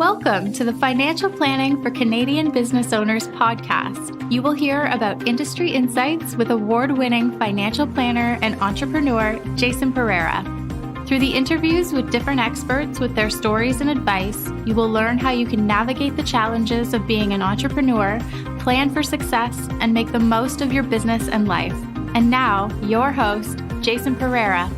Welcome to the Financial Planning for Canadian Business Owners podcast. You will hear about industry insights with award-winning financial planner and entrepreneur Jason Pereira. Through the interviews with different experts with their stories and advice, you will learn how you can navigate the challenges of being an entrepreneur, plan for success, and make the most of your business and life. And now, your host, Jason Pereira.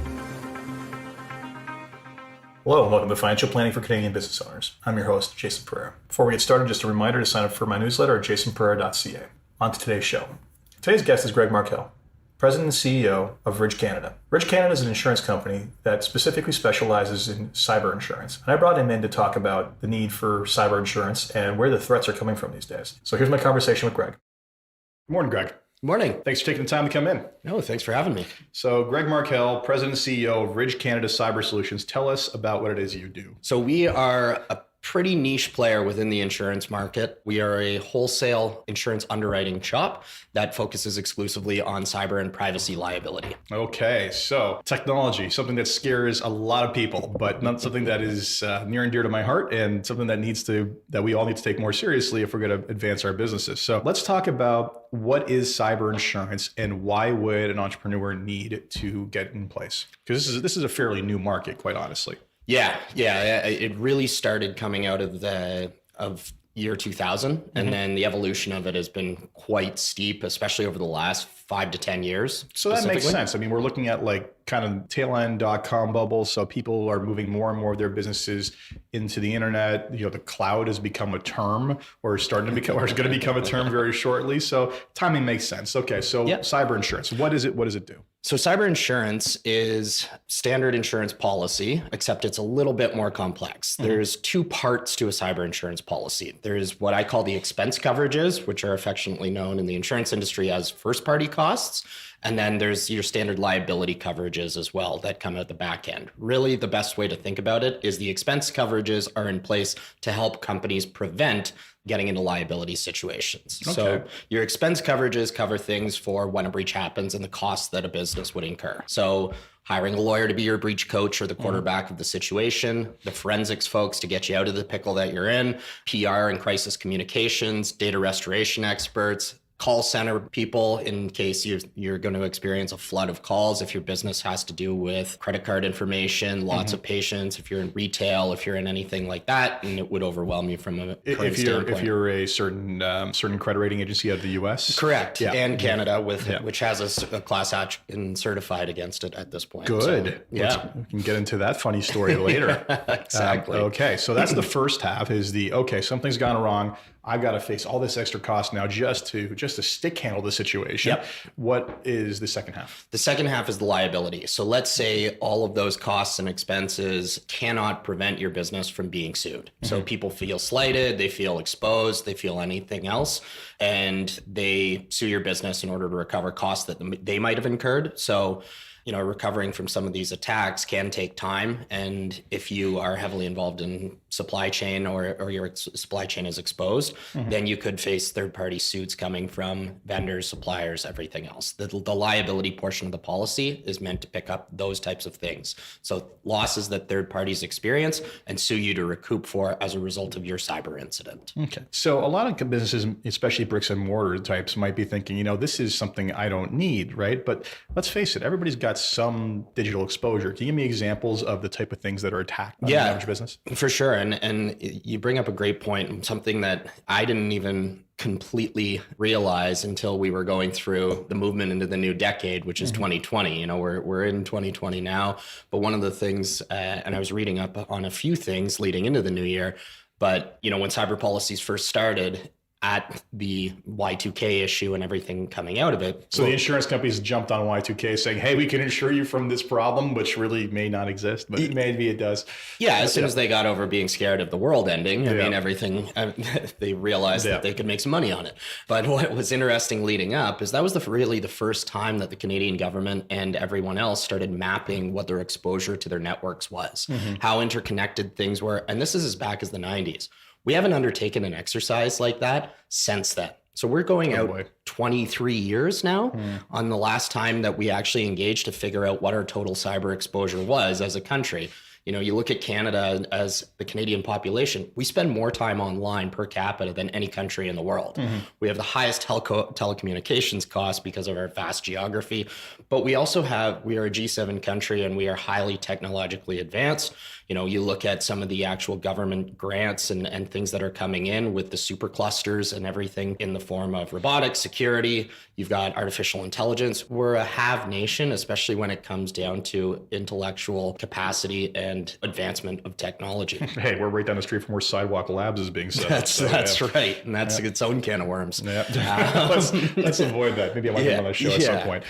Hello and welcome to Financial Planning for Canadian Business Owners. I'm your host, Jason Pereira. Before we get started, just a reminder to sign up for my newsletter at jasonpereira.ca. On to today's show. Today's guest is Greg Markell, President and CEO of Ridge Canada. Ridge Canada is an insurance company that specifically specializes in cyber insurance. And I brought him in to talk about the need for cyber insurance and where the threats are coming from these days. So here's my conversation with Greg. Good morning, Greg. Morning. Thanks for taking the time to come in. No, thanks for having me. So Greg Markell, President and CEO of Ridge Canada Cyber Solutions. Tell us about what it is you do. So we are a pretty niche player within the insurance market. We are a wholesale insurance underwriting shop that focuses exclusively on cyber and privacy liability. Okay, so technology, something that scares a lot of people, but not something that is near and dear to my heart, and something that we all need to take more seriously if we're going to advance our businesses. So let's talk about what is cyber insurance and why would an entrepreneur need to get in place? Because this is a fairly new market, quite honestly. Yeah. It really started coming out of year 2000, and then the evolution of it has been quite steep, especially over the last 5 to 10 years. So that makes sense. I mean, we're looking at like kind of tail end .com bubble. So people are moving more and more of their businesses into the internet. You know, the cloud has become a term or is going to become a term very shortly. So timing makes sense. Okay. So Cyber insurance, what is it? What does it do? So cyber insurance is standard insurance policy, except it's a little bit more complex. There's two parts to a cyber insurance policy. There's what I call the expense coverages, which are affectionately known in the insurance industry as first-party costs. And then there's your standard liability coverages as well that come at the back end. Really, the best way to think about it is the expense coverages are in place to help companies prevent getting into liability situations. Okay. So your expense coverages cover things for when a breach happens and the costs that a business would incur. So hiring a lawyer to be your breach coach or the quarterback of the situation, the forensics folks to get you out of the pickle that you're in, PR and crisis communications, data restoration experts, call center people in case you're going to experience a flood of calls if your business has to do with credit card information, lots of patients, if you're in retail, if you're in anything like that, and it would overwhelm you from a current standpoint. If you're a certain credit rating agency out of the US? Correct. Yeah. And Canada, which has a class action certified against it at this point. Good. So, we can get into that funny story later. Exactly. Okay. So that's the first half is something's gone wrong. I've got to face all this extra cost now just to stick handle the situation. Yep. What is the second half? The second half is the liability. So let's say all of those costs and expenses cannot prevent your business from being sued. So people feel slighted, they feel exposed, they feel anything else, and they sue your business in order to recover costs that they might have incurred. So recovering from some of these attacks can take time. And if you are heavily involved in supply chain or your supply chain is exposed, then you could face third-party suits coming from vendors, suppliers, everything else. The liability portion of the policy is meant to pick up those types of things. So losses that third parties experience and sue you to recoup for as a result of your cyber incident. Okay. So a lot of businesses, especially bricks and mortar types, might be thinking, this is something I don't need, right? But let's face it, everybody's got some digital exposure. Can you give me examples of the type of things that are attacked by the average business? For sure. And you bring up a great point, something that I didn't even completely realize until we were going through the movement into the new decade, which is 2020. We're in 2020 now, but one of the things, and I was reading up on a few things leading into the new year, but when cyber policies first started, at the Y2K issue and everything coming out of it. So the insurance companies jumped on Y2K saying, hey, we can insure you from this problem, which really may not exist, but maybe it does. Yeah, as soon as they got over being scared of the world ending, everything, they realized that they could make some money on it. But what was interesting leading up is that was really the first time that the Canadian government and everyone else started mapping what their exposure to their networks was, how interconnected things were. And this is as back as the 90s. We haven't undertaken an exercise like that since then. So we're going out 23 years now on the last time that we actually engaged to figure out what our total cyber exposure was as a country. You look at Canada as the Canadian population, we spend more time online per capita than any country in the world. We have the highest telecommunications costs because of our vast geography, but we are a G7 country and we are highly technologically advanced. You look at some of the actual government grants and things that are coming in with the superclusters and everything in the form of robotics, security. You've got artificial intelligence. We're a have nation, especially when it comes down to intellectual capacity and advancement of technology. Hey, we're right down the street from where Sidewalk Labs is being set. That's right. And that's its own can of worms. Yeah. Let's avoid that. Maybe I might get on the show at some point.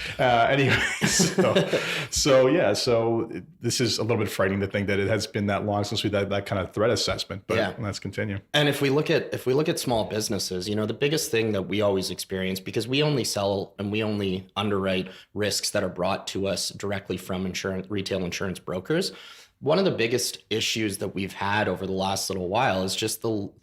So this is a little bit frightening to think that it has been that long since we did that kind of threat assessment, but let's continue. And if we look at small businesses, the biggest thing that we always experience, because we only sell and we only underwrite risks that are brought to us directly from retail insurance brokers. One of the biggest issues that we've had over the last little while is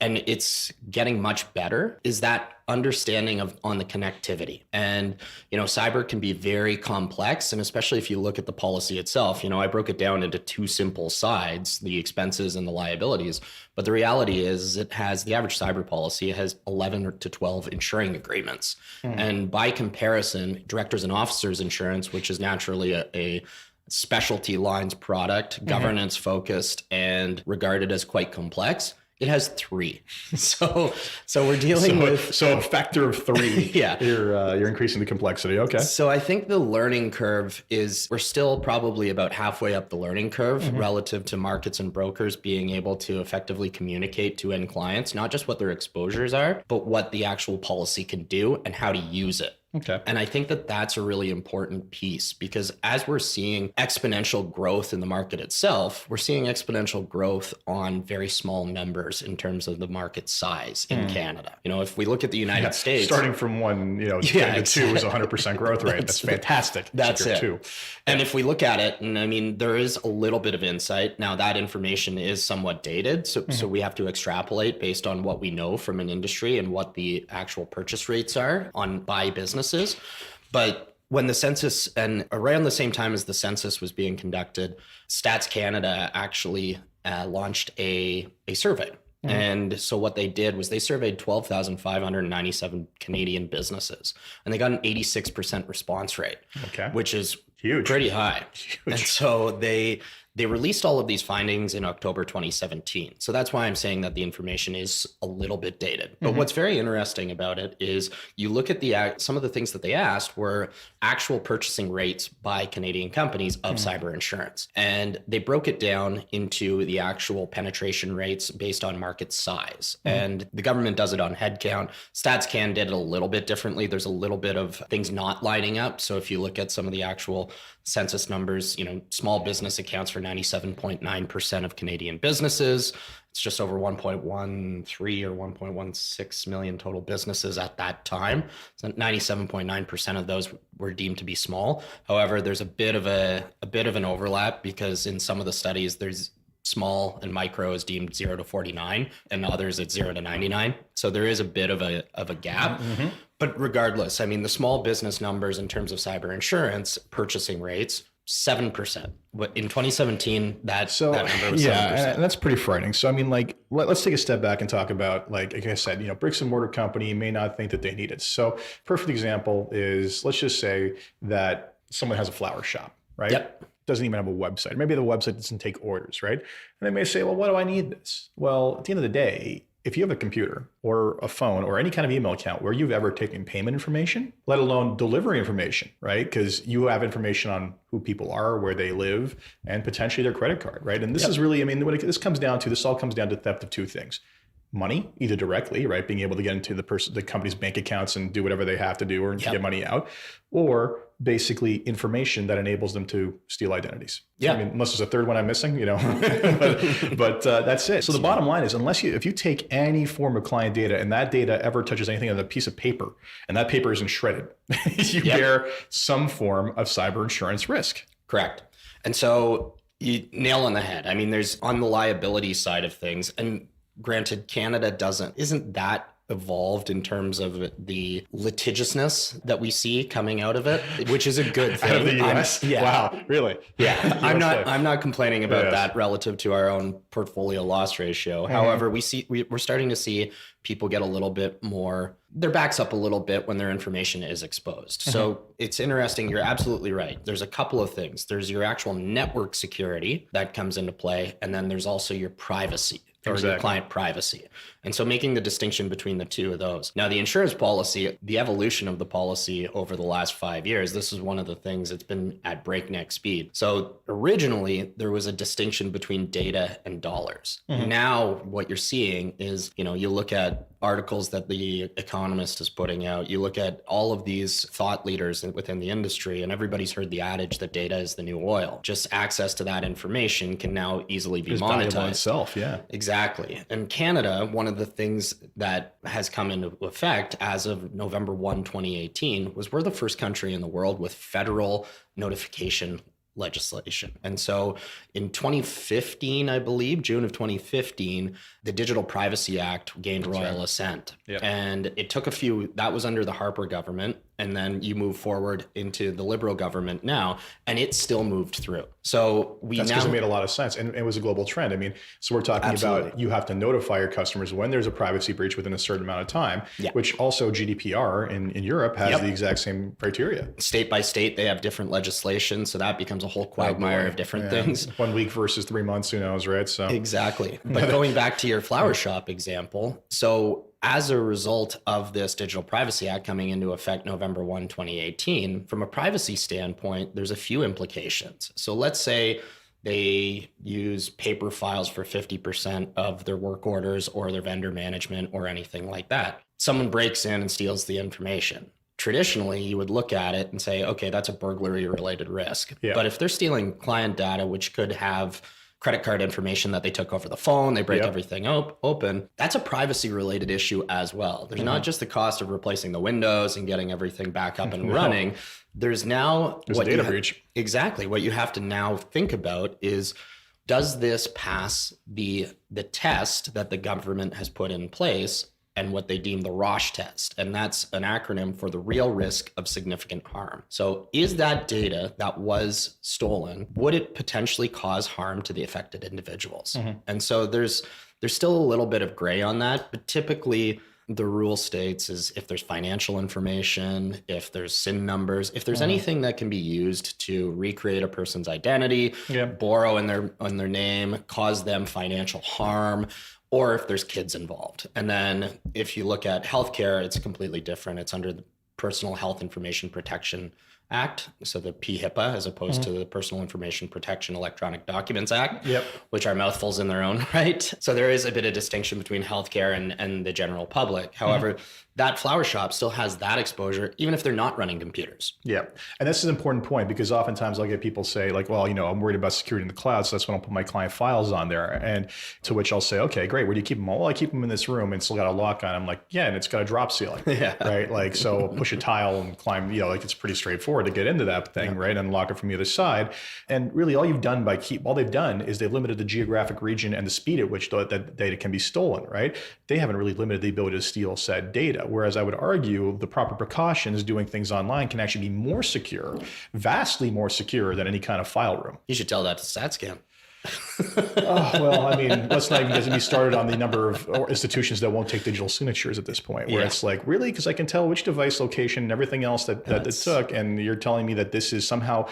and it's getting much better, is that understanding on the connectivity. And, cyber can be very complex. And especially if you look at the policy itself, I broke it down into two simple sides, the expenses and the liabilities. But the reality is the average cyber policy has 11 to 12 insuring agreements. And by comparison, directors and officers insurance, which is naturally a specialty lines product, governance focused and regarded as quite complex, it has 3. So we're dealing with a factor of 3. Yeah, you're increasing the complexity. Okay. So I think the learning curve we're still probably about halfway up the learning curve relative to markets and brokers being able to effectively communicate to end clients, not just what their exposures are, but what the actual policy can do and how to use it. Okay. And I think that that's a really important piece, because as we're seeing exponential growth in the market itself, we're seeing exponential growth on very small numbers in terms of the market size in Canada. If we look at the United States, starting from 1, 10 to 2 is 100% growth rate. That's fantastic. That's it. 2. And if we look at it, and there is a little bit of insight. Now that information is somewhat dated. So we have to extrapolate based on what we know from an industry and what the actual purchase rates are by businesses. But when the census, and around the same time as the census was being conducted, Stats Canada actually launched a survey. And so what they did was they surveyed 12,597 Canadian businesses, and they got an 86% response rate, which is huge, pretty high. Huge. And so they released all of these findings in October 2017. So that's why I'm saying that the information is a little bit dated. But what's very interesting about it is you look at some of the things that they asked were actual purchasing rates by Canadian companies of cyber insurance. And they broke it down into the actual penetration rates based on market size. And the government does it on headcount. StatsCan did it a little bit differently. There's a little bit of things not lining up. So if you look at some of the actual census numbers, small business accounts for 97.9% of Canadian businesses. It's just over 1.13 or 1.16 million total businesses at that time. So 97.9% of those were deemed to be small. However, there's a bit of an overlap, because in some of the studies, there's small and micro is deemed 0 to 49, and others it's 0 to 99. So there is a bit of a gap. But regardless, the small business numbers in terms of cyber insurance purchasing rates, 7%. But in 2017, that number was 7%. And that's pretty frightening. So, let's take a step back and talk about, like I said, bricks and mortar company may not think that they need it. So perfect example is, let's just say that someone has a flower shop, right? Yep. Doesn't even have a website. Maybe the website doesn't take orders, right? And they may say, well, why do I need this? Well, at the end of the day, if you have a computer or a phone or any kind of email account where you've ever taken payment information, let alone delivery information, right? Because you have information on who people are, where they live, and potentially their credit card, right? And this is really, this all comes down to theft of 2 things. Money, either directly, right? Being able to get into the company's bank accounts and do whatever they have to do or get money out, or basically information that enables them to steal identities. Yeah. Unless there's a third one I'm missing, but that's it. So the bottom line is, if you take any form of client data and that data ever touches anything on a piece of paper and that paper isn't shredded, you bear some form of cyber insurance risk. Correct. And so you nail on the head. There's on the liability side of things, and granted, Canada isn't that evolved in terms of the litigiousness that we see coming out of it, which is a good thing. Out of the US? Wow, really? Yeah. I'm not complaining about that relative to our own portfolio loss ratio. However, we're starting to see people get a little bit more, their backs up a little bit when their information is exposed. So it's interesting. You're absolutely right. There's a couple of things. There's your actual network security that comes into play. And then there's also your privacy. Or your client privacy. And so making the distinction between the two of those. Now, the insurance policy, the evolution of the policy over the last 5 years, this is one of the things that's been at breakneck speed. So originally, there was a distinction between data and dollars. Now, what you're seeing is, you look at articles that The Economist is putting out, you look at all of these thought leaders within the industry, and everybody's heard the adage that data is the new oil. Just access to that information can now easily be monetized. Itself, yeah. Exactly. In Canada, one of the things that has come into effect as of November 1, 2018, was we're the first country in the world with federal notification legislation. And so in 2015, I believe, June of 2015, the Digital Privacy Act gained royal assent. Yep. And it took that was under the Harper government. And then you move forward into the Liberal government now, and it still moved through. So that's because it made a lot of sense. And it was a global trend. I mean, so we're talking about you have to notify your customers when there's a privacy breach within a certain amount of time, which also GDPR in Europe has the exact same criteria. State by state, they have different legislation. So that becomes a whole quagmire of different things. 1 week versus 3 months, who knows, right? So exactly. But going back to your flower shop example, so as a result of this Digital Privacy Act coming into effect November 1, 2018, from a privacy standpoint, there's a few implications. So let's say they use paper files for 50% of their work orders or their vendor management or anything like that. Someone breaks in and steals the information. Traditionally, you would look at it and say, okay, that's a burglary related risk. Yeah. But if they're stealing client data, which could have credit card information that they took over the phone, they break everything open, that's a privacy related issue as well. There's not just the cost of replacing the windows and getting everything back up and running. There's a data breach. Exactly. What you have to now think about is, does this pass the test that the government has put in place and what they deem the ROSH test? And that's an acronym for the real risk of significant harm. So is that data that was stolen, would it potentially cause harm to the affected individuals? And so there's still a little bit of gray on that, but typically the rule states is if there's financial information, if there's SIN numbers, if there's anything that can be used to recreate a person's identity, borrow in their name, cause them financial harm, or if there's kids involved. And then if you look at healthcare, it's completely different. It's under the Personal Health Information Protection Act, so the PHIPAA, as opposed to the Personal Information Protection Electronic Documents Act, which are mouthfuls in their own right. So there is a bit of distinction between healthcare and the general public. However, that flower shop still has that exposure, even if they're not running computers. Yeah. And this is an important point, because oftentimes I'll get people say like, well, I'm worried about security in the cloud, so that's when I'll put my client files on there. And to which I'll say, okay, great. Where do you keep them? Well, I keep them in this room and still got a lock on. I'm like, yeah, and it's got a drop ceiling, right? Like, so push a tile and climb, like it's pretty straightforward to get into that thing, right? And lock it from the other side. And really all they've done is they've limited the geographic region and the speed at which that data can be stolen, right? They haven't really limited the ability to steal said data. Whereas I would argue the proper precautions doing things online can actually be more secure, vastly more secure than any kind of file room. You should tell that to StatsCan. Well, I mean, let's not even get me started on the number of institutions that won't take digital signatures at this point, where it's like, really? Because I can tell which device location and everything else that it took. And you're telling me that this is somehow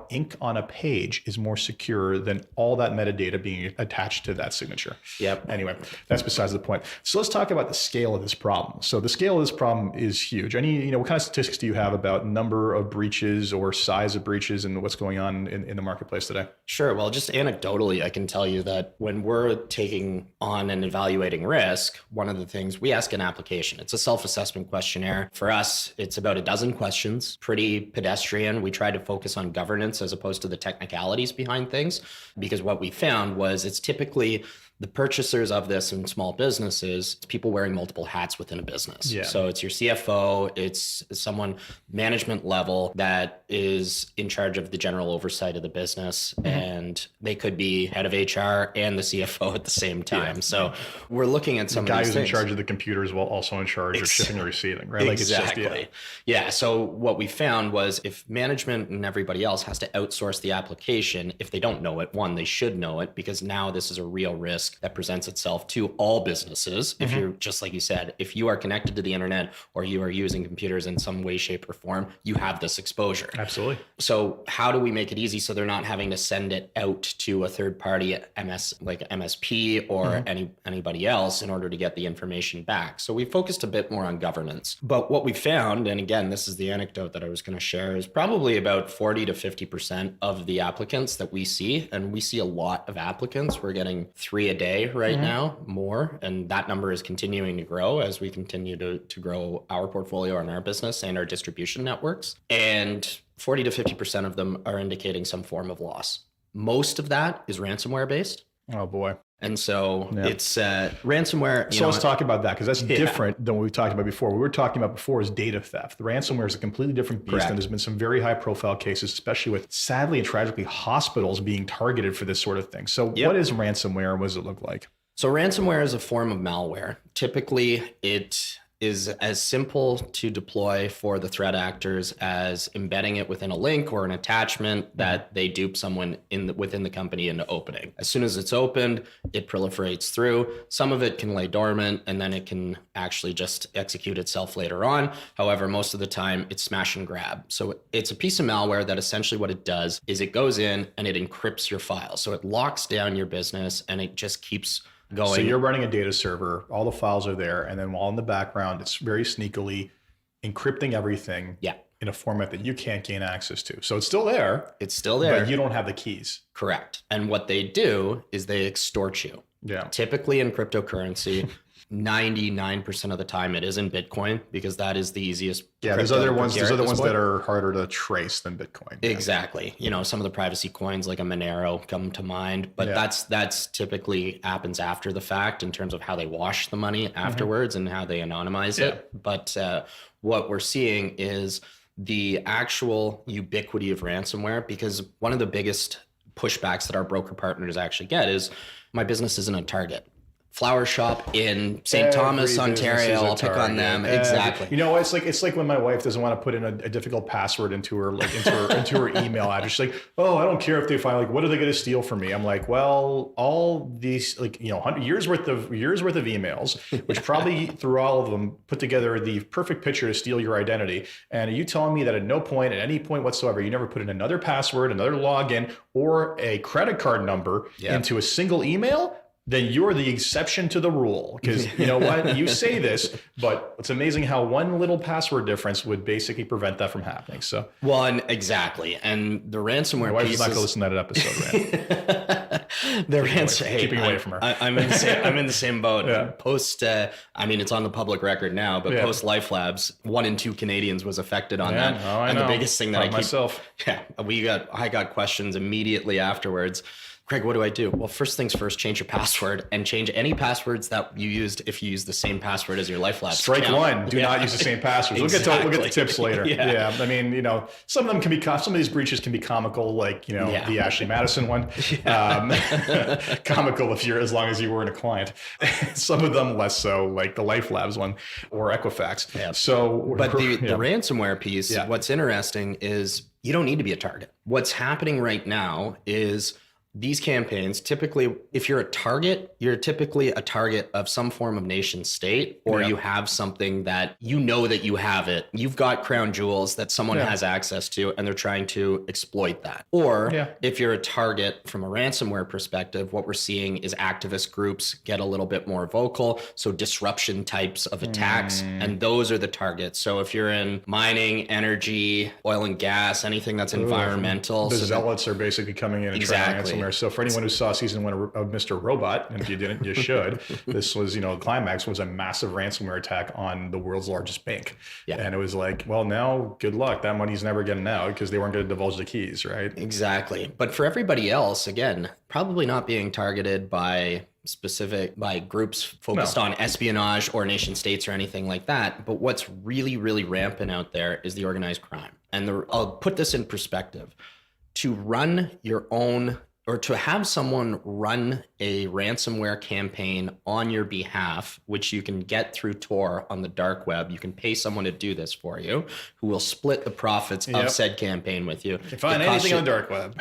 ink on a page is more secure than all that metadata being attached to that signature. Yep. Anyway, that's besides the point. So let's talk about the scale of this problem. So the scale of this problem is huge. Any, what kind of statistics do you have about number of breaches or size of breaches and what's going on in the marketplace today? Sure. Well, just anecdotally, I can tell you that when we're taking on and evaluating risk, one of the things we ask an application, it's a self-assessment questionnaire. For us, it's about a dozen questions, pretty pedestrian. We try to focus on governance as opposed to the technicalities behind things, because what we found was it's typically The purchasers of this in small businesses, it's people wearing multiple hats within a business. Yeah. So it's your CFO, it's someone management level that is in charge of the general oversight of the business. And they could be head of HR and the CFO at the same time. So we're looking at some the guy of these who's things. in charge of the computers while also in charge of shipping and receiving, right? Exactly. Like it's just, So what we found was if management and everybody else has to outsource the application, if they don't know it, one, they should know it, because now this is a real risk that presents itself to all businesses. If you're, just like you said, if you are connected to the internet or you are using computers in some way, shape, or form, you have this exposure. Absolutely. So how do we make it easy so they're not having to send it out to a third party like MSP or anybody else in order to get the information back? So we focused a bit more on governance. But what we found, and again, this is the anecdote that I was going to share, is probably about 40 to 50% of the applicants that we see, and we see a lot of applicants. We're getting 3 a day right now, more, and that number is continuing to grow as we continue to grow our portfolio and our business and our distribution networks. And 40 to 50% of them are indicating some form of loss. Most of that is ransomware based. Oh boy. And so it's ransomware. So let's talk about that, because that's different than what we talked about before. What we were talking about before is data theft. The ransomware is a completely different beast. Correct. And there's been some very high profile cases, especially with, sadly and tragically, hospitals being targeted for this sort of thing. So what is ransomware and what does it look like? So ransomware is a form of malware. Typically, it is as simple to deploy for the threat actors as embedding it within a link or an attachment that they dupe someone within the company into opening. As soon as it's opened, it proliferates through. Some of it can lay dormant and then it can actually just execute itself later on. However, most of the time it's smash and grab. So it's a piece of malware that essentially what it does is it goes in and it encrypts your file. So it locks down your business and it just keeps going. So you're running a data server, all the files are there, and then while in the background, it's very sneakily encrypting everything in a format that you can't gain access to. So it's still there. It's still there. But you don't have the keys. Correct. And what they do is they extort you. Yeah. Typically in cryptocurrency, 99% of the time it is in Bitcoin, because that is the easiest. Yeah, there's other ones that are harder to trace than Bitcoin. Exactly. You know, some of the privacy coins like a Monero come to mind, but that's typically happens after the fact in terms of how they wash the money afterwards and how they anonymize it. But what we're seeing is the actual ubiquity of ransomware, because one of the biggest pushbacks that our broker partners actually get is my business isn't a target. Flower shop in St. Thomas, Ontario. I'll pick on them. Exactly. You know, it's like when my wife doesn't want to put in a difficult password into her into her email address. She's like, oh, I don't care if they find, like, what are they going to steal from me? I'm like, well, all these, like, you know, 100 years worth of emails, which probably through all of them put together the perfect picture to steal your identity. And are you telling me that at no point, at any point whatsoever, you never put in another password, another login, or a credit card number into a single email? Then you're the exception to the rule. Because you know what? You say this, but it's amazing how one little password difference would basically prevent that from happening. So, well, and exactly. And the ransomware my wife's piece not going to listen to that episode, right? Keeping away from her. I'm in the same boat. Post, I mean, it's on the public record now, but post LifeLabs, 1 in 2 Canadians was affected on that. Oh, I and know. The biggest thing that I got questions immediately afterwards. Craig, what do I do? Well, first things first, change your password and change any passwords that you used if you use the same password as your LifeLabs. Strike account. One, do not use the same passwords. Exactly. We'll get the tips later. I mean, you know, some of them can be, some of these breaches can be comical, like, you know, the Ashley Madison one. Comical as long as you weren't a client. Some of them less so, like the LifeLabs one or Equifax. Yeah. So, but the ransomware piece, what's interesting is you don't need to be a target. What's happening right now is these campaigns, typically, if you're a target, you're typically a target of some form of nation state, or you have something that you know that you have it. You've got crown jewels that someone has access to, and they're trying to exploit that. Or if you're a target from a ransomware perspective, what we're seeing is activist groups get a little bit more vocal. So disruption types of attacks, and those are the targets. So if you're in mining, energy, oil and gas, anything that's environmental. The zealots are basically coming in and trying ransomware. So for anyone who saw season 1 of Mr. Robot, and if you didn't, you should, this was, you know, climax was a massive ransomware attack on the world's largest bank. And it was like, well, now good luck. That money's never getting out because they weren't going to divulge the keys, right? Exactly. But for everybody else, again, probably not being targeted by specific by groups focused on espionage or nation states or anything like that. But what's really, really rampant out there is the organized crime. And I'll put this in perspective. To run your own, or to have someone run a ransomware campaign on your behalf, which you can get through Tor on the dark web, you can pay someone to do this for you, who will split the profits of said campaign with you. You can find anything on the dark web.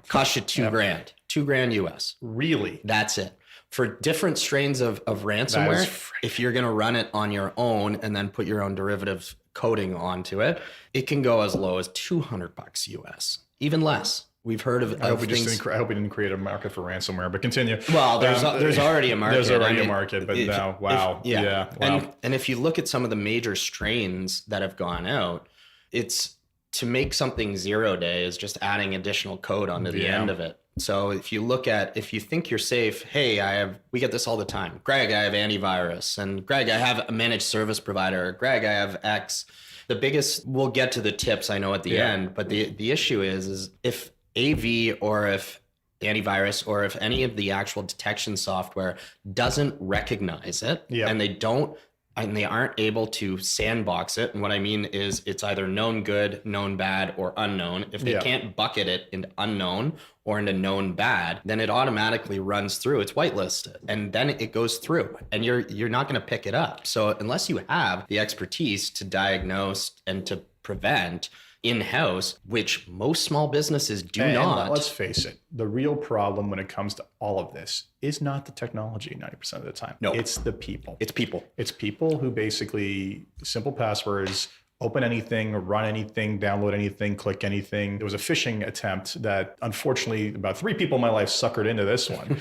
Cost you $2,000, $2,000 US. Really? That's it. For different strains of ransomware, if you're going to run it on your own and then put your own derivative coding onto it, it can go as low as $200 US, even less. We've heard of I hope we didn't create a market for ransomware, but continue. Well, there's already a market. There's already a market, but now, wow. Wow. And if you look at some of the major strains that have gone out, it's to make something 0-day is just adding additional code onto the end of it. So if you think you're safe, hey, we get this all the time. Greg, I have antivirus, and Greg, I have a managed service provider. Greg, I have X. The biggest, we'll get to the tips I know at the end, but the issue is if AV or if antivirus or if any of the actual detection software doesn't recognize it and they aren't able to sandbox it. And what I mean is it's either known good, known bad, or unknown. If they can't bucket it into unknown or into known bad, then it automatically runs through. It's whitelisted, and then it goes through, and you're not going to pick it up. So unless you have the expertise to diagnose and to prevent in-house, which most small businesses do not. Let's face it, the real problem when it comes to all of this is not the technology 90% of the time. No. It's the people. It's people. It's people who basically, simple passwords, open anything, run anything, download anything, click anything. There was a phishing attempt that unfortunately about 3 people in my life suckered into this one.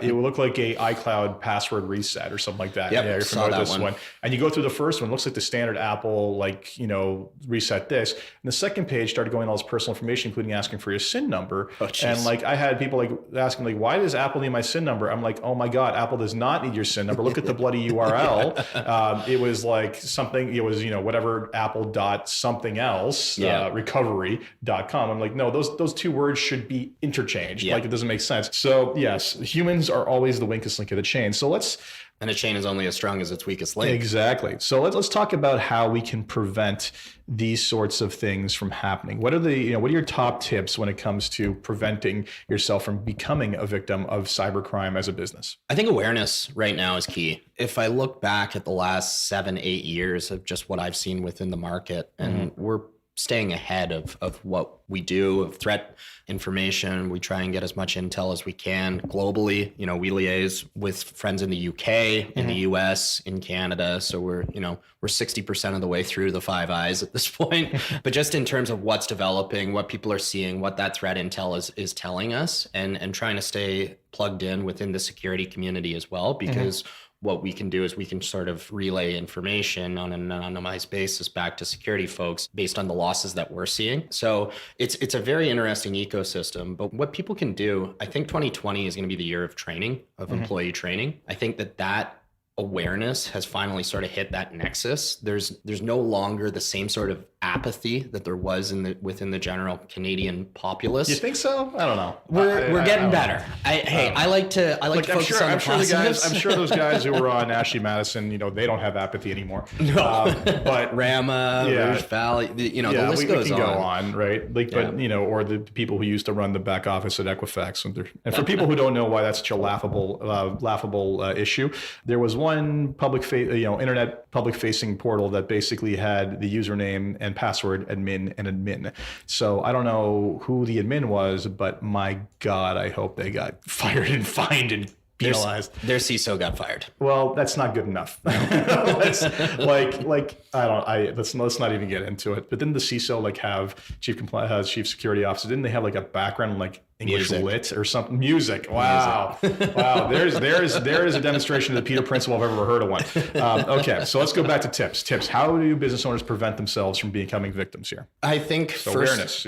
It would look like a iCloud password reset or something like that. Yep, yeah, you're saw familiar with that this one. And you go through the first one, it looks like the standard Apple, reset this. And the second page started going all this personal information, including asking for your SIN number. Oh, and I had people asking why does Apple need my SIN number? I'm like, oh my God, Apple does not need your SIN number. Look at the bloody URL. It was like something, it was, whatever apple.something else, recovery.com. I'm like, no, those 2 words should be interchanged. Like, it doesn't make sense. So yes, humans are always the weakest link of the chain. So and a chain is only as strong as its weakest link. Exactly. So let's talk about how we can prevent these sorts of things from happening. What are your top tips when it comes to preventing yourself from becoming a victim of cybercrime as a business? I think awareness right now is key. If I look back at the last 7-8 years of just what I've seen within the market, and we're staying ahead of what we do, of threat information. We try and get as much intel as we can globally. We liaise with friends in the UK, in the US, in Canada. So we're 60% of the way through the 5 eyes at this point. But just in terms of what's developing, what people are seeing, what that threat intel is telling us, and trying to stay plugged in within the security community as well, because what we can do is we can sort of relay information on an anonymized basis back to security folks based on the losses that we're seeing. So it's a very interesting ecosystem. But what people can do, I think 2020 is going to be the year of training, of employee training. I think that awareness has finally sort of hit that nexus. There's no longer the same sort of apathy that there was within the general Canadian populace. You think so? I don't know. We're getting better. I like to focus on the positives. I'm sure those guys who were on Ashley Madison, they don't have apathy anymore. No, but Rama, Rouge Valley, the list goes on. We can go on, right? But or the people who used to run the back office at Equifax, and for people who don't know why that's such a laughable issue, there was one internet public facing portal that basically had the username and password admin. So I don't know who the admin was, but my God, I hope they got fired and fined and penalized. Their CISO got fired. Well, that's not good enough. Let's not even get into it. But didn't the CISO have chief security officer? Didn't they have a background English lit or something? Music. Wow. Wow. There is a demonstration of the Peter Principle if I've ever heard of one. Okay. So let's go back to tips. How do business owners prevent themselves from becoming victims here? I think awareness.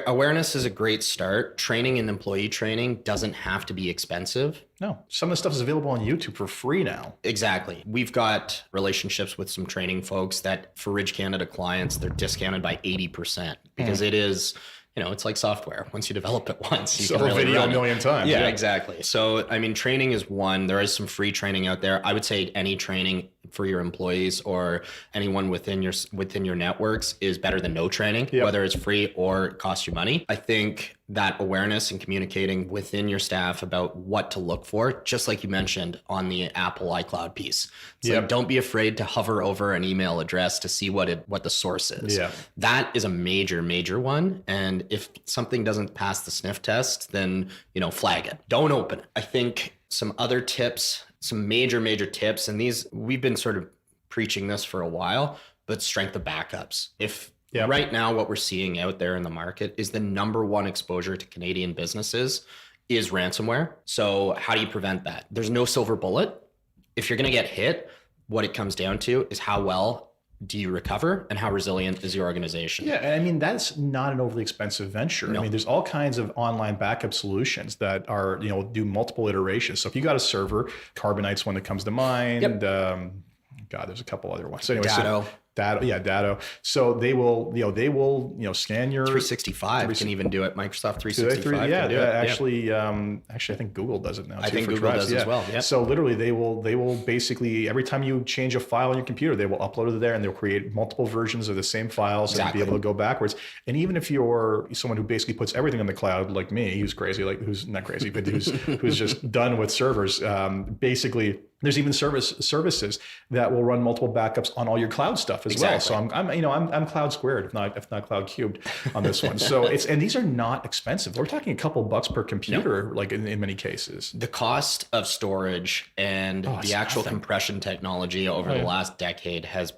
Awareness is a great start. Training and employee training doesn't have to be expensive. No, some of the stuff is available on YouTube for free now. Exactly. We've got relationships with some training folks that for Ridge Canada clients, they're discounted by 80% because it is, it's like software. Once you develop it once, you so can really video run a million times. Yeah, exactly. So, I mean, training is one. There is some free training out there. I would say any training for your employees or anyone within your networks is better than no training, whether it's free or it costs you money. I think that awareness and communicating within your staff about what to look for, just like you mentioned on the Apple iCloud piece. It's like, don't be afraid to hover over an email address to see what the source is. Yeah. That is a major one. And if something doesn't pass the sniff test, then, flag it. Don't open it. I think some other tips, some major tips, and these, we've been sort of preaching this for a while, but strength of backups. Right now, what we're seeing out there in the market is the number one exposure to Canadian businesses is ransomware. So how do you prevent that? There's no silver bullet. If you're going to get hit, what it comes down to is how well do you recover and how resilient is your organization? Yeah, and I mean, that's not an overly expensive venture. No. I mean, there's all kinds of online backup solutions that are, do multiple iterations. So if you got a server, Carbonite's one that comes to mind. There's a couple other ones. So anyway, Datto. So they will scan your 365 can even do it. Microsoft 365. Actually, I think Google does it now. I think Google does as well. Yeah. So literally, they will basically every time you change a file on your computer, they will upload it there, and they'll create multiple versions of the same files and be able to go backwards. And even if you're someone who basically puts everything on the cloud, like me, who's not crazy, but who's just done with servers, basically. There's even services that will run multiple backups on all your cloud stuff as well. So I'm cloud squared, if not cloud cubed on this one. So and these are not expensive. We're talking a couple bucks per computer, like in many cases. The cost of storage and the actual compression technology over the last decade has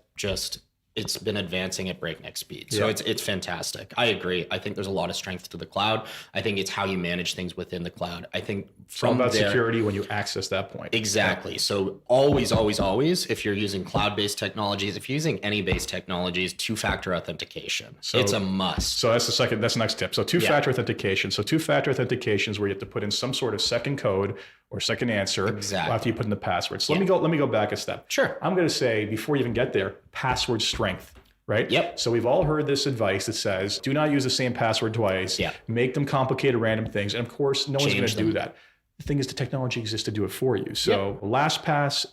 it's been advancing at breakneck speed. So it's fantastic. I agree. I think there's a lot of strength to the cloud. I think it's how you manage things within the cloud. I think from about security when you access that point. Exactly. So always, if you're using cloud-based technologies, if you're using any based technologies, two-factor authentication. So it's a must. So that's the next tip. So two-factor authentication. So two-factor authentication is where you have to put in some sort of second code or second answer after you put in the password. So let me go back a step. Sure. I'm going to say, before you even get there, password strength, right? Yep. So we've all heard this advice that says, do not use the same password twice. Make them complicated random things. And of course, no one's going to do that. The thing is, the technology exists to do it for you. So LastPass,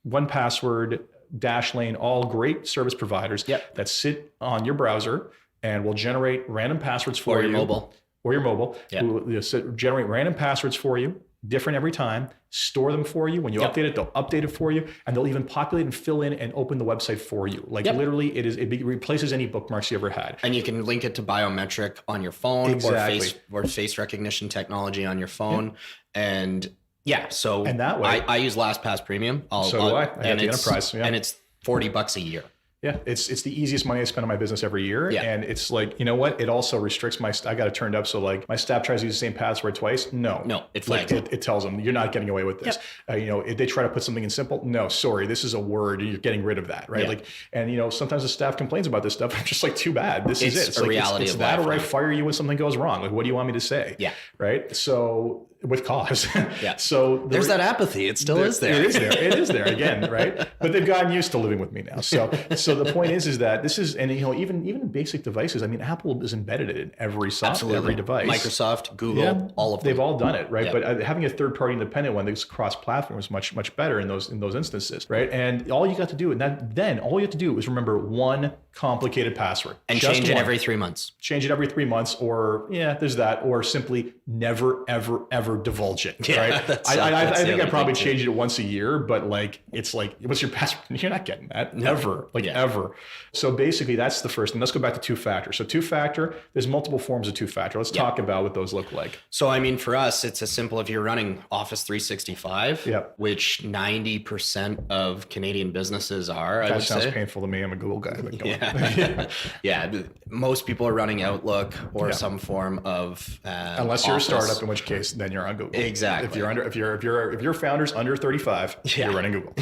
1Password, Dashlane, all great service providers that sit on your browser and will generate random passwords for you. Or your mobile. Will generate random passwords for you, different every time, store them for you. When you update it, they'll update it for you, and they'll even populate and fill in and open the website for you. Like literally, it replaces any bookmarks you ever had. And you can link it to biometric on your phone or face recognition technology on your phone. And and that way, I use LastPass Premium. So do I. I have the enterprise. And it's $40 a year. Yeah, it's the easiest money I spend on my business every year. And it's like, you know what? It also restricts I got it turned up. So like my staff tries to use the same password twice. No, it flags it tells them you're not getting away with this. If they try to put something in simple, no, sorry, this is a word. You're getting rid of that, right? And sometimes the staff complains about this stuff. I'm just like, too bad. This is it. It's a reality of that, life, or I fire you when something goes wrong. Like, what do you want me to say? Yeah. Right. So with cause. So there's that apathy. It still is there. It is there. It is there again, right? But they've gotten used to living with me now. So the point is that this is, and even basic devices. I mean, Apple is embedded in every software, every device. Microsoft, Google, all of them. They've all done it, right? But having a third-party independent one that's cross-platform is much better in those instances, right? And all you got to do, all you have to do is remember one complicated password and change it every 3 months. Change it every 3 months, or there's that, or simply never ever divulge it. Right? I think I probably changed it once a year, but it's like, what's your password? You're not getting that ever, ever. So basically, that's the first. And let's go back to two-factor. So two-factor, there's multiple forms of two-factor. Let's talk about what those look like. So I mean, for us, it's as simple. If you're running Office 365, which 90% of Canadian businesses are, that sounds painful to me. I'm a Google guy. Most people are running Outlook or some form of unless you're a startup, in which case then you're on Google. Exactly. If your founder's under 35, you're running Google.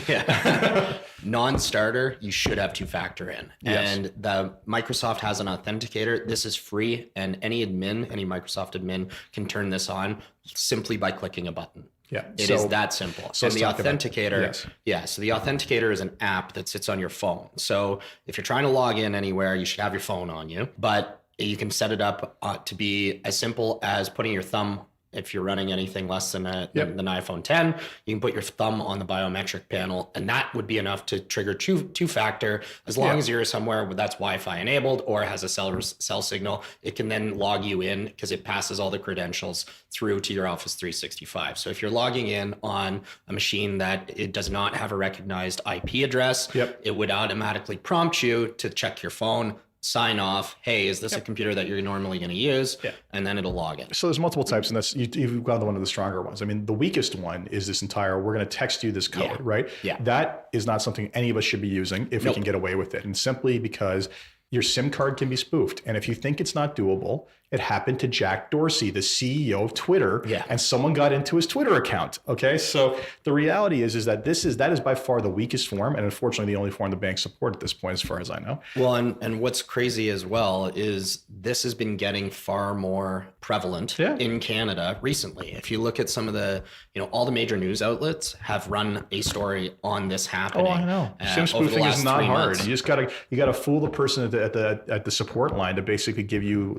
Non-starter, you should have two-factor in. And the Microsoft has an Authenticator. This is free, and any Microsoft admin can turn this on simply by clicking a button. It is that simple. So the Authenticator, so the Authenticator is an app that sits on your phone. So if you're trying to log in anywhere, you should have your phone on you. But You can set it up to be as simple as putting your thumb. If you're running anything less than an iPhone 10, you can put your thumb on the biometric panel, and that would be enough to trigger two-factor. As long as you're somewhere that's Wi-Fi enabled or has a cell signal, it can then log you in because it passes all the credentials through to your Office 365. So if you're logging in on a machine that it does not have a recognized IP address, it would automatically prompt you to check your phone, sign off, hey, is this a computer that you're normally going to use? And then it'll log in. So there's multiple types, and that's you've got one of the stronger ones. I mean, the weakest one is this entire, we're going to text you this code, right? That is not something any of us should be using if we can get away with it. And simply because your SIM card can be spoofed. And if you think it's not doable, it happened to Jack Dorsey, the CEO of Twitter, and someone got into his Twitter account. Okay, so the reality is that that is by far the weakest form, and unfortunately the only form the banks support at this point, as far as I know. Well, and what's crazy as well is this has been getting far more prevalent in Canada recently. If you look at some of the, all the major news outlets have run a story on this happening. Oh, I know. SIM spoofing is not hard. You just gotta fool the person at the support line to basically give you,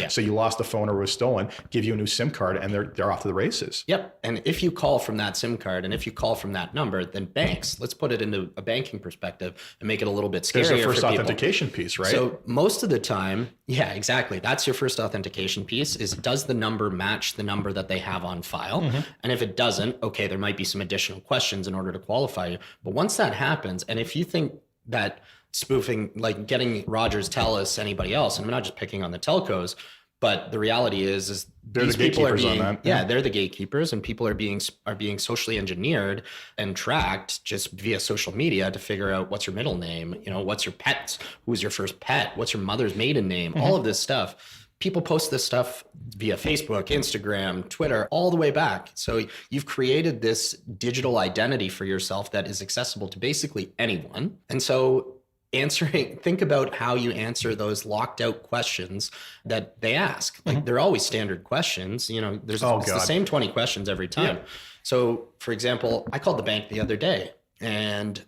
so you lost the phone or was stolen, give you a new SIM card, and they're off to the races. Yep. And if you call from that SIM card and if you call from that number, then banks, let's put it into a banking perspective and make it a little bit scarier. There's a first authentication piece, right? So most of the time, exactly. That's your first authentication piece is, does the number match the number that they have on file? And if it doesn't, okay, there might be some additional questions in order to qualify you. But once that happens, and if you think that spoofing, like getting Rogers, TELUS, anybody else, and I'm not just picking on the telcos, but the reality is they're the gatekeepers on that. They're the gatekeepers, and people are being socially engineered and tracked just via social media to figure out what's your middle name, what's your pet, who's your first pet, what's your mother's maiden name, all of this stuff. People post this stuff via Facebook, Instagram, Twitter, all the way back. So you've created this digital identity for yourself that is accessible to basically anyone. And so think about how you answer those locked out questions that they ask. Like they're always standard questions. It's the same 20 questions every time. So for example, I called the bank the other day and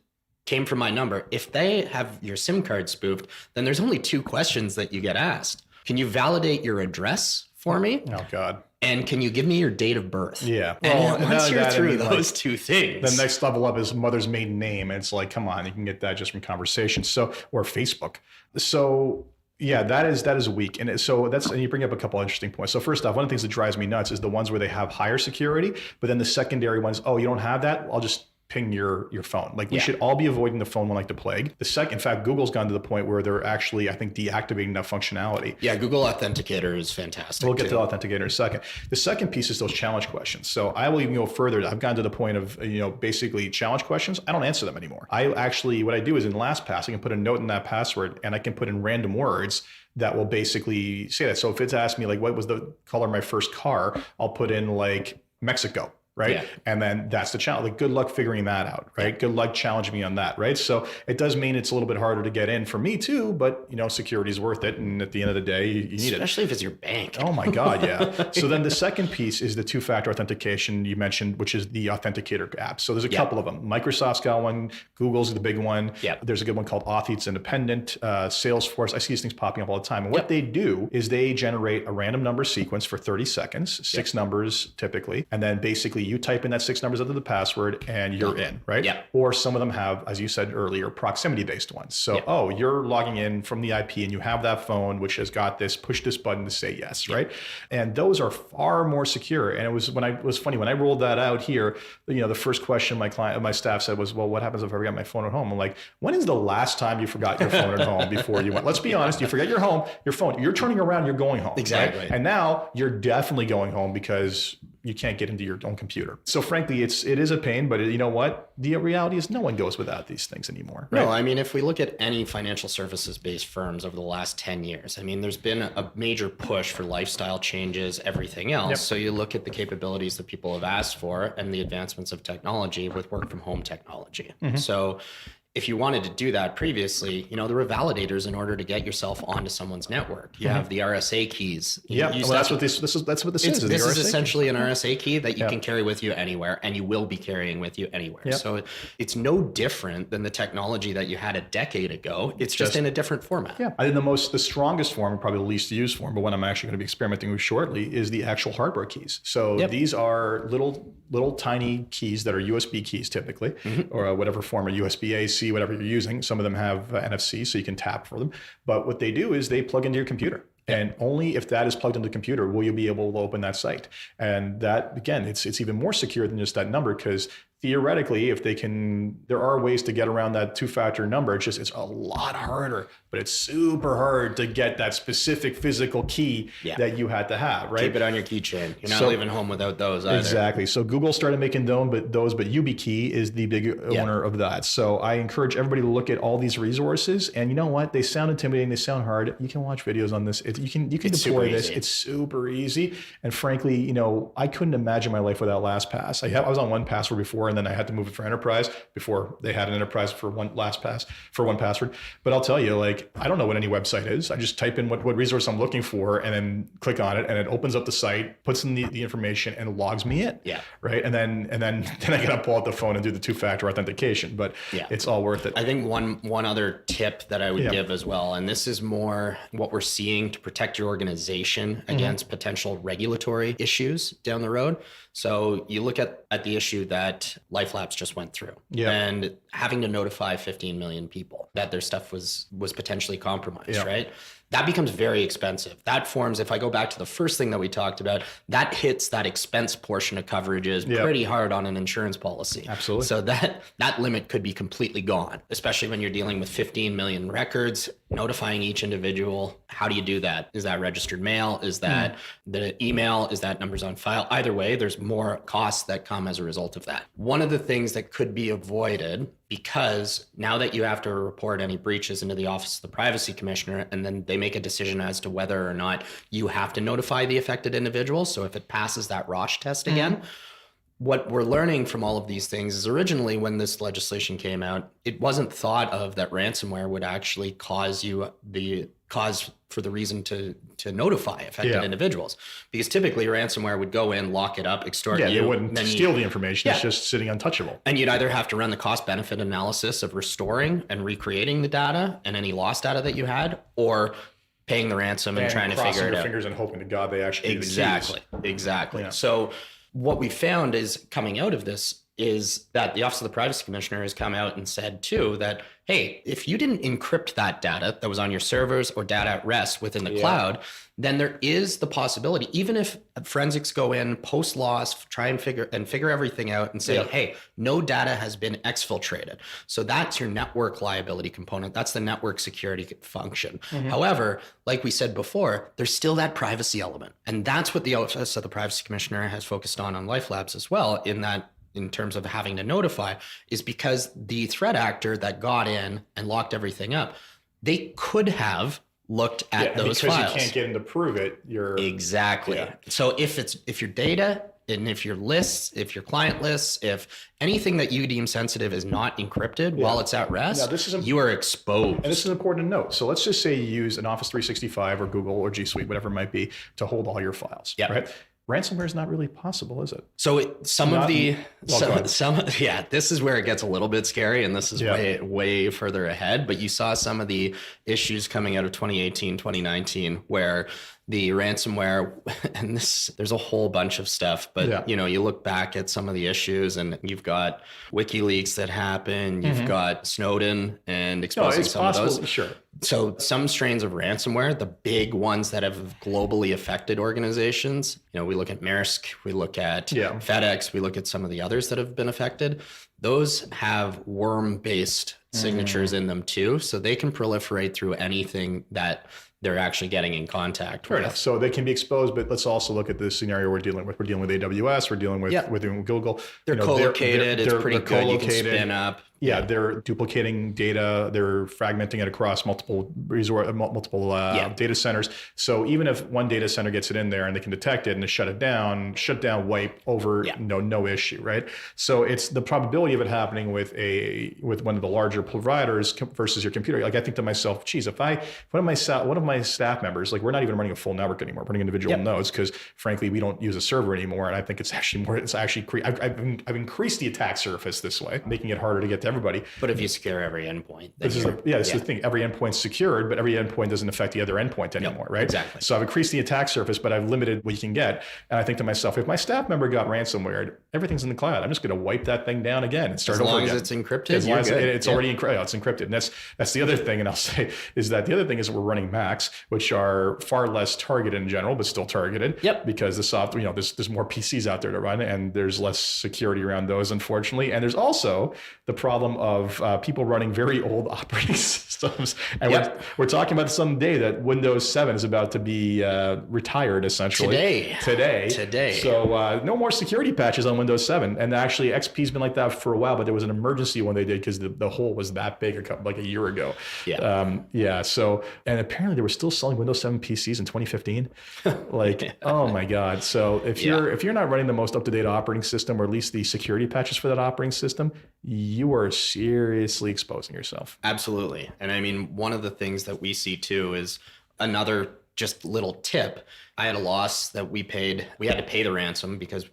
came from my number. If they have your SIM card spoofed, then there's only 2 questions that you get asked. Can you validate your address for me? Oh God. And can you give me your date of birth? Yeah. And once you're through those 2 things. The next level up is mother's maiden name. And it's like, come on, you can get that just from conversation. Or Facebook. So that is weak. And and you bring up a couple interesting points. So first off, one of the things that drives me nuts is the ones where they have higher security, but then the secondary ones, you don't have that? I'll just ping your phone. Like we should all be avoiding the phone one like the plague. In fact, Google's gone to the point where they're actually, I think, deactivating that functionality. Yeah, Google Authenticator is fantastic. We'll get to the Authenticator in a second. The second piece is those challenge questions. So I will even go further. I've gotten to the point of, basically challenge questions. I don't answer them anymore. What I do is in LastPass, I can put a note in that password and I can put in random words that will basically say that. So if it's asked me like, what was the color of my first car? I'll put in like Mexico. Right. Yeah. And then that's the challenge. Like, good luck figuring that out. Right. Good luck challenging me on that. Right. So it does mean it's a little bit harder to get in for me too, but security is worth it. And at the end of the day, you need it. Especially if it's your bank. Oh my God. Yeah. So then the second piece is the 2-factor authentication you mentioned, which is the Authenticator app. So there's a couple of them. Microsoft's got one. Google's the big one. There's a good one called Auth Independent, Salesforce. I see these things popping up all the time. And what they do is they generate a random number sequence for 30 seconds, 6 numbers typically. And then basically you type in that 6 numbers into the password and you're in, right? Or some of them have, as you said earlier, proximity-based ones. So, you're logging in from the IP and you have that phone, which has got this, push this button to say yes, right? And those are far more secure. And it was funny, when I rolled that out here, the first question my staff said was, well, what happens if I forget my phone at home? I'm like, when is the last time you forgot your phone at home before you went? Let's be honest, you forget your phone, you're turning around, you're going home. Exactly. Right? And now you're definitely going home because you can't get into your own computer. So frankly, it is a pain, but you know what? The reality is no one goes without these things anymore. Right? No, I mean, if we look at any financial services based firms over the last 10 years, I mean, there's been a major push for lifestyle changes, everything else. So you look at the capabilities that people have asked for and the advancements of technology with work from home technology. So if you wanted to do that previously, there were validators in order to get yourself onto someone's network. You have the RSA keys. That's what this is. This is essentially an RSA key that you can carry with you anywhere, and you will be carrying with you anywhere. So it's no different than the technology that you had a decade ago. It's just in a different format. Yeah, I think the strongest form, probably the least used form, but one I'm actually going to be experimenting with shortly, is the actual hardware keys. So these are little tiny keys that are USB keys typically, or whatever form, or USB-A, C, whatever you're using. Some of them have NFC, so you can tap for them. But what they do is they plug into your computer. And only if that is plugged into the computer will you be able to open that site. And that, again, it's even more secure than just that number, because theoretically, there are ways to get around that two-factor number. It's a lot harder, but it's super hard to get that specific physical key that you had to have, right? Keep it on your keychain. You're not leaving home without those either. Exactly. So Google started making those, but YubiKey is the big owner of that. So I encourage everybody to look at all these resources. And you know what? They sound intimidating. They sound hard. You can watch videos on this. You can deploy this. It's super easy. And frankly, I couldn't imagine my life without LastPass. I was on 1Password before, and then I had to move it for enterprise before they had an enterprise for LastPass. But I'll tell you, I don't know what any website is. I just type in what resource I'm looking for and then click on it, and it opens up the site, puts in the information, and logs me in. Yeah. Right. And then I gotta pull out the phone and do the two-factor authentication. But it's all worth it. I think one other tip that I would give as well, and this is more what we're seeing to protect your organization against potential regulatory issues down the road. So you look at the issue that LifeLabs just went through, and having to notify 15 million people that their stuff was potentially compromised, right? That becomes very expensive. That forms, if I go back to the first thing that we talked about, that hits that expense portion of coverages pretty hard on an insurance policy. Absolutely. So that limit could be completely gone, especially when you're dealing with 15 million records, notifying each individual. How do you do that? Is that registered mail? Is that the email? Is that numbers on file? Either way, there's more costs that come as a result of that. One of the things that could be avoided, because now that you have to report any breaches into the Office of the Privacy Commissioner, and then they make a decision as to whether or not you have to notify the affected individual. So if it passes that Roche test again, what we're learning from all of these things is originally when this legislation came out, it wasn't thought of that ransomware would actually cause for the reason to notify affected individuals, because typically ransomware would go in, lock it up, extort you. They wouldn't steal the information. It's just sitting untouchable. And you'd either have to run the cost benefit analysis of restoring and recreating the data and any lost data that you had, or paying the ransom and trying to figure it out. Fingers and hoping to God they actually Exactly. Yeah. So what we found is coming out of this is that the Office of the Privacy Commissioner has come out and said too that, hey, if you didn't encrypt that data that was on your servers or data at rest within the cloud, then there is the possibility, even if forensics go in post loss, try and figure everything out and say, hey, no data has been exfiltrated. So that's your network liability component. That's the network security function. However, like we said before, there's still that privacy element. And that's what the Office of the Privacy Commissioner has focused on LifeLabs as well, in terms of having to notify, is because the threat actor that got in and locked everything up, they could have looked at those files. Because you can't get in to prove it. Exactly. Yeah. So if your data and if your lists, if your client lists, if anything that you deem sensitive is not encrypted while it's at rest, you are exposed. And this is important to note. So let's just say you use an Office 365 or Google or G Suite, whatever it might be, to hold all your files. Right? Ransomware is not really possible, is it? So this is where it gets a little bit scary, and this is way further ahead. But you saw some of the issues coming out of 2018, 2019, where the ransomware, and there's a whole bunch of stuff, but you look back at some of the issues, and you've got WikiLeaks that happen, you've got Snowden and exposing some of those. Sure. So some strains of ransomware, the big ones that have globally affected organizations, we look at Maersk, we look at FedEx, we look at some of the others that have been affected. Those have worm-based signatures in them too, so they can proliferate through anything that they're actually getting in contact with. Enough. So they can be exposed, but let's also look at the scenario we're dealing with. We're dealing with AWS, we're dealing with Google. They're co-located. It's pretty good. You can spin up they're duplicating data, they're fragmenting it across multiple data centers. So even if one data center gets it in there and they can detect it and shut down, wipe over, no issue, right? So it's the probability of it happening with one of the larger providers versus your computer. Like I think to myself, geez, if one of my staff members, like we're not even running a full network anymore, we're running individual nodes because frankly we don't use a server anymore, and I think I've increased the attack surface this way, making it harder to get to everybody. But if you secure every endpoint, this is the thing. Every endpoint's secured, but every endpoint doesn't affect the other endpoint anymore, right? Exactly. So I've increased the attack surface, but I've limited what you can get. And I think to myself, if my staff member got ransomware, everything's in the cloud. I'm just going to wipe that thing down again and start over again. As long as it's encrypted, as long as it's already encrypted. It's encrypted, and that's the other thing. And I'll say is that the other thing is we're running Macs, which are far less targeted in general, but still targeted. Because the software, there's more PCs out there to run, and there's less security around those, unfortunately. And there's also the problem of people running very old operating systems. And we're talking about someday that Windows 7 is about to be retired, essentially. Today. So no more security patches on Windows 7. And actually, XP's been like that for a while, but there was an emergency one they did because the hole was that big like a year ago. So, and apparently they were still selling Windows 7 PCs in 2015. Like, oh my God. So if you're not running the most up-to-date operating system, or at least the security patches for that operating system, you are seriously exposing yourself. Absolutely. And I mean, one of the things that we see too is another just little tip. I had a loss that we paid. We had to pay the ransom because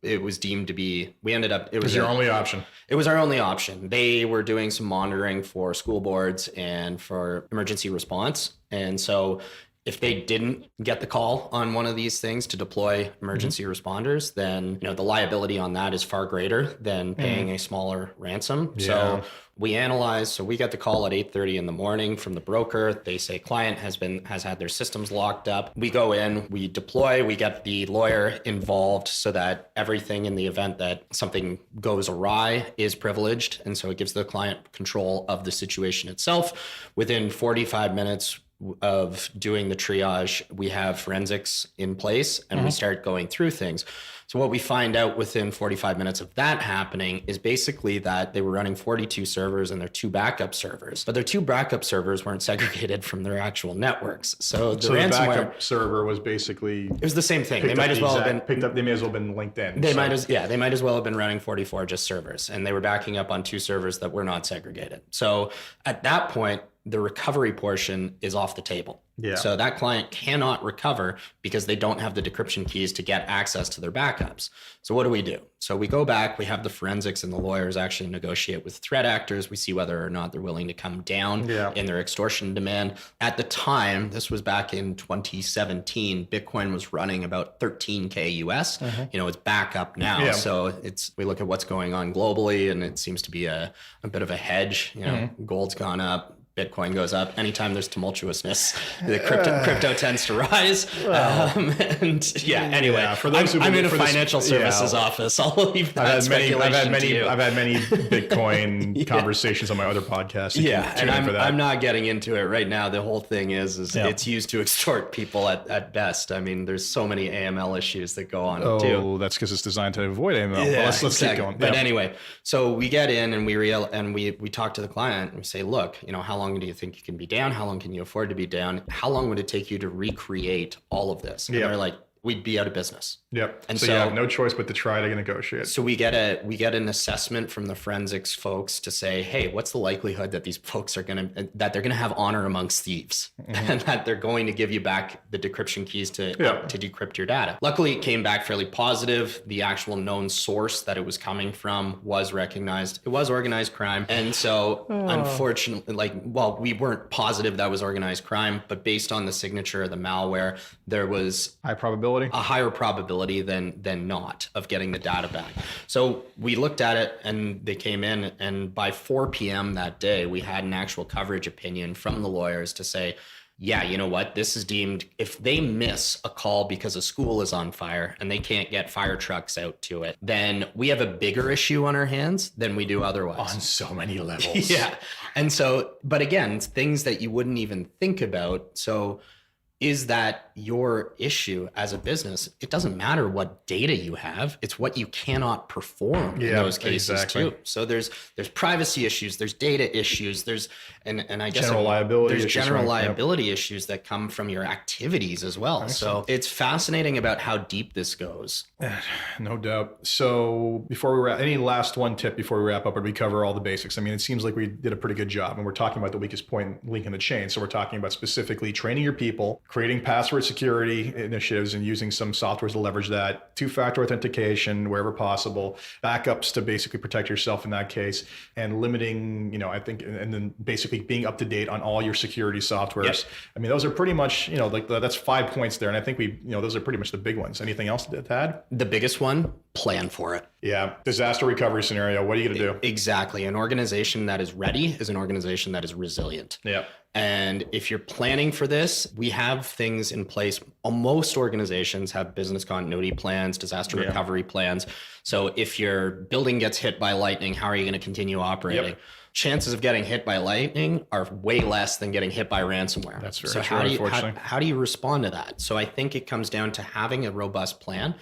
it was deemed to be, it was your only option. It was our only option. They were doing some monitoring for school boards and for emergency response. And so if they didn't get the call on one of these things to deploy emergency responders, then the liability on that is far greater than paying a smaller ransom. So we analyze. So we get the call at 8:30 in the morning from the broker. They say client has had their systems locked up. We go in, we deploy, we get the lawyer involved so that everything in the event that something goes awry is privileged. And so it gives the client control of the situation itself. Within 45 minutes of doing the triage, we have forensics in place and we start going through things. So what we find out within 45 minutes of that happening is basically that they were running 42 servers and their 2 backup servers, but their 2 backup servers weren't segregated from their actual networks. So the backup server was basically, it was the same thing. They might as well have been picked up. They may as well have been linked in. They might as well have been running 44 just servers, and they were backing up on 2 servers that were not segregated. So at that point, the recovery portion is off the table. So that client cannot recover because they don't have the decryption keys to get access to their backups. So what do? So we go back, we have the forensics and the lawyers actually negotiate with threat actors. We see whether or not they're willing to come down in their extortion demand. At the time, this was back in 2017, Bitcoin was running about 13K US. It's back up now. So we look at what's going on globally, and it seems to be a bit of a hedge. Gold's gone up, Bitcoin goes up. Anytime there's tumultuousness, the crypto tends to rise. Anyway, for those I'm in a financial services office. I'll leave that speculation to you. I've had many Bitcoin conversations on my other podcasts. And I'm not getting into it right now. The whole thing is it's used to extort people at best. I mean, there's so many AML issues that go on too. Oh, that's because it's designed to avoid AML. Let's keep going. But anyway, so we get in and we talk to the client and we say, look, how long do you think you can be down? How long can you afford to be down? How long would it take you to recreate all of this? And they're like, we'd be out of business. And so you have no choice but to try to negotiate. So we get an assessment from the forensics folks to say, hey, what's the likelihood that these folks are they're gonna have honor amongst thieves and that they're going to give you back the decryption keys to decrypt your data? Luckily, it came back fairly positive. The actual known source that it was coming from was recognized. It was organized crime. And so unfortunately, we weren't positive that was organized crime, but based on the signature of the malware, there was a higher probability than not of getting the data back. So we looked at it and they came in, and by 4 p.m. that day, we had an actual coverage opinion from the lawyers to say, yeah, you know what? This is deemed, if they miss a call because a school is on fire and they can't get fire trucks out to it, then we have a bigger issue on our hands than we do otherwise. On so many levels. And so, but again, things that you wouldn't even think about. So is that your issue as a business? It doesn't matter what data you have. It's what you cannot perform in those cases too. So there's privacy issues, there's data issues, there's and I guess general liability there's issues, general right? liability issues that come from your activities as well. So it's fascinating about how deep this goes. No doubt. So before we wrap, any last one tip before we wrap up, or we cover all the basics? I mean, it seems like we did a pretty good job, and we're talking about the weakest point link in the chain. So we're talking about specifically training your people, creating password security initiatives, and using some softwares to leverage that, two-factor authentication wherever possible, backups to basically protect yourself in that case, and limiting, I think, and then basically being up to date on all your security softwares. Yep. I mean, those are pretty much, like that's 5 points there. And I think those are pretty much the big ones. Anything else to add? The biggest one, plan for it. Yeah. Disaster recovery scenario. What are you going to do? Exactly. An organization that is ready is an organization that is resilient. Yeah. And if you're planning for this, we have things in place. Most organizations have business continuity plans, disaster recovery plans. So if your building gets hit by lightning, how are you going to continue operating? Yep. Chances of getting hit by lightning are way less than getting hit by ransomware. That's very true, unfortunately. How do you respond to that? So I think it comes down to having a robust plan,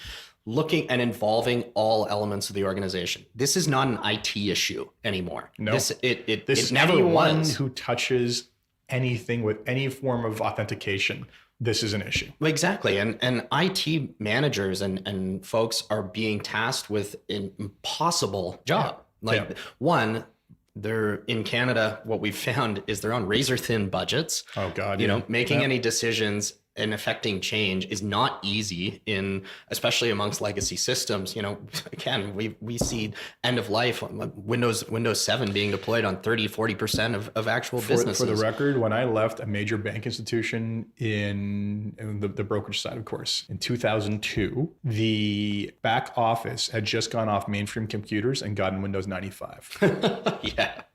looking and involving all elements of the organization. This is not an IT issue anymore. No, it never was. Who touches anything with any form of authentication, this is an issue. Exactly. And IT managers and folks are being tasked with an impossible job. One, they're in Canada, what we've found is they're on razor thin budgets. Oh God. Making any decisions and affecting change is not easy especially amongst legacy systems. Again, we see end of life Windows 7 being deployed on 30-40% of actual businesses. For the record, when I left a major bank institution in the brokerage side, of course, in 2002, the back office had just gone off mainframe computers and gotten Windows 95.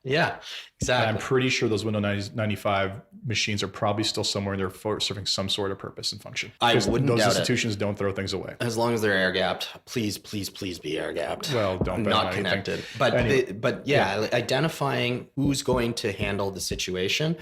Yeah, exactly. And I'm pretty sure those Windows 95 machines are probably still somewhere in there serving some sort of purpose and function. I wouldn't doubt it. Those institutions don't throw things away. As long as they're air gapped, please be air gapped. Well, don't bet not on connected. Anything. But anyway. Identifying who's going to handle the situation.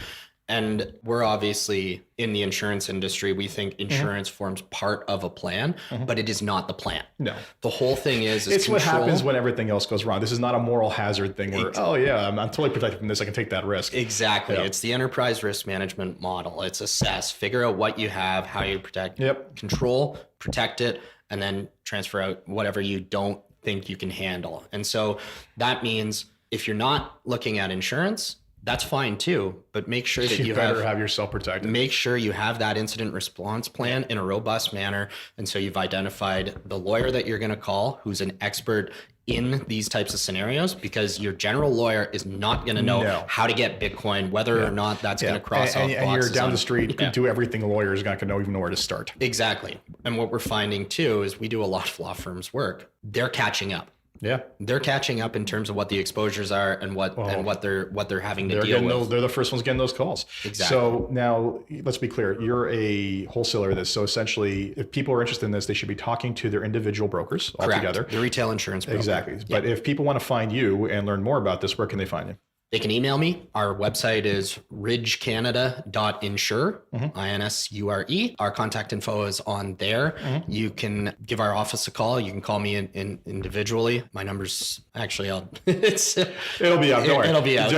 And we're obviously in the insurance industry. We think insurance forms part of a plan, but it is not the plan. No. The whole thing is it's control. What happens when everything else goes wrong. This is not a moral hazard thing where, I'm totally protected from this. I can take that risk. Exactly. It's the enterprise risk management model. It's assess, figure out what you have, how you protect, control, protect it, and then transfer out whatever you don't think you can handle. And so that means if you're not looking at insurance, that's fine too, but make sure that you better have yourself protected. Make sure you have that incident response plan in a robust manner. And so you've identified the lawyer that you're going to call, who's an expert in these types of scenarios, because your general lawyer is not going to know how to get Bitcoin, whether or not that's going to cross off boxes. And you're down the street, you can do everything a lawyer is not going to even know where to start. Exactly. And what we're finding too is we do a lot of law firms work. They're catching up. Yeah, they're catching up in terms of what the exposures are and what they're having to deal with. They're the first ones getting those calls. Exactly. So now let's be clear. You're a wholesaler of this. So essentially, if people are interested in this, they should be talking to their individual brokers altogether. The retail insurance broker. Exactly. But if people want to find you and learn more about this, where can they find you? They can email me. Our website is ridgecanada.insure, INSURE. Our contact info is on there. You can give our office a call. You can call me individually. My number's actually out. It'll be out. Don't worry. It'll be out.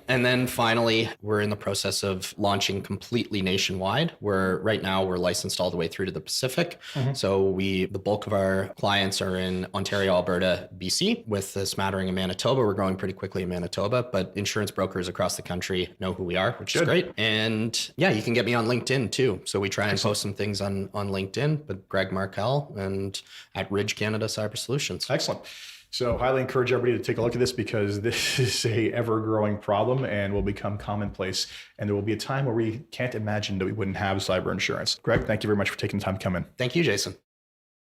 And then finally, we're in the process of launching completely nationwide. Right now we're licensed all the way through to the Pacific. So the bulk of our clients are in Ontario, Alberta, BC, with a smattering in Manitoba. We're growing pretty quickly in Manitoba, but insurance brokers across the country know who we are, which is great. And you can get me on LinkedIn too. So we try and post some things on LinkedIn, but Greg Markell and at Ridge Canada Cyber Solutions. Excellent. So highly encourage everybody to take a look at this, because this is a ever-growing problem and will become commonplace. And there will be a time where we can't imagine that we wouldn't have cyber insurance. Greg, thank you very much for taking the time to come in. Thank you, Jason.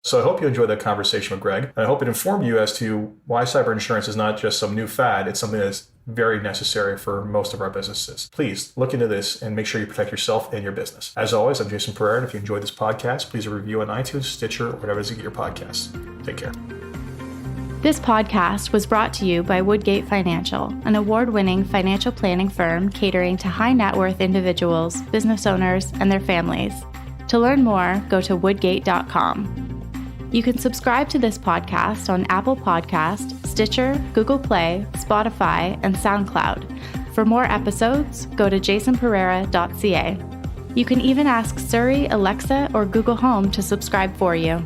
So I hope you enjoyed that conversation with Greg. And I hope it informed you as to why cyber insurance is not just some new fad. It's something that's very necessary for most of our businesses. Please look into this and make sure you protect yourself and your business. As always, I'm Jason Pereira. And if you enjoyed this podcast, please review on iTunes, Stitcher, or whatever it is you get your podcasts. Take care. This podcast was brought to you by Woodgate Financial, an award-winning financial planning firm catering to high net worth individuals, business owners, and their families. To learn more, go to woodgate.com. You can subscribe to this podcast on Apple Podcast, Stitcher, Google Play, Spotify, and SoundCloud. For more episodes, go to jasonpereira.ca. You can even ask Siri, Alexa, or Google Home to subscribe for you.